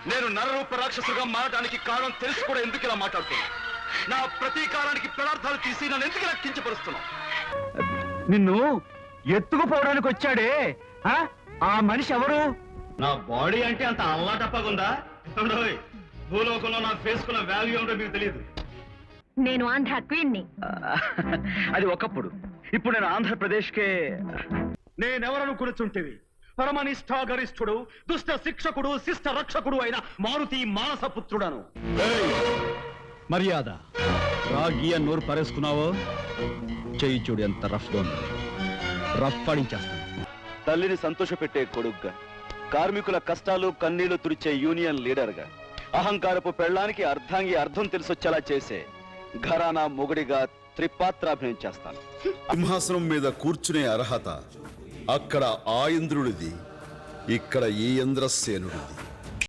నేను నరరూప రాక్షసుగా మారడానికి కారణం తెలిసి కూడా ఎందుకు ఇలా మాట్లాడుతున్నా? నా ప్రతీకారానికి పదార్థాలు తీసి నన్ను ఎందుకు ఇలా కించపరుస్తున్నావు? నిన్ను ఎత్తుకుపోవడానికి వచ్చాడే ఆ మనిషి ఎవరు? నా బాడీ అంటే అంత అల్లాటప్పగుందా? భూలోకంలో నా ఫేస్ కున్న వాల్యూ ఏంటో మీకు తెలియదు. నేను ఆంధ్ర క్వీన్ని. అది ఒకప్పుడు. ఇప్పుడు నేను ఆంధ్రప్రదేశ్కే. నేనెవరను కూర్చుంటేవి? పరమనిష్ఠాగరిష్ఠుడు, దుష్ట శిక్షకుడు, శిష్ట రక్షకుడు అయిన మారుతి మానసపుత్రుడను. మర్యాద రాగి అని నోరు పారేసుకున్నావో చెయ్యి చూడు ఎంత రఫ్గా ఉంది. రఫ్ పడించేస్తాను. తల్లిని సంతోషపెట్టే కొడుగ్గా, కార్మికుల కష్టాలు కన్నీళ్లు తుడిచే యూనియన్ లీడర్గా, అహంకారపు పెళ్ళానికి అర్ధాంగి అర్థం తెలిసొచ్చేలా చేసే ఘరానా మొగుడిగా త్రిపాత్రాభినయం చేస్తాను. సింహాసనం మీద కూర్చునే అర్హత అక్కడ ఆ ఇంద్రుడిది, ఇక్కడ ఈ ఇంద్రసేనుడిది.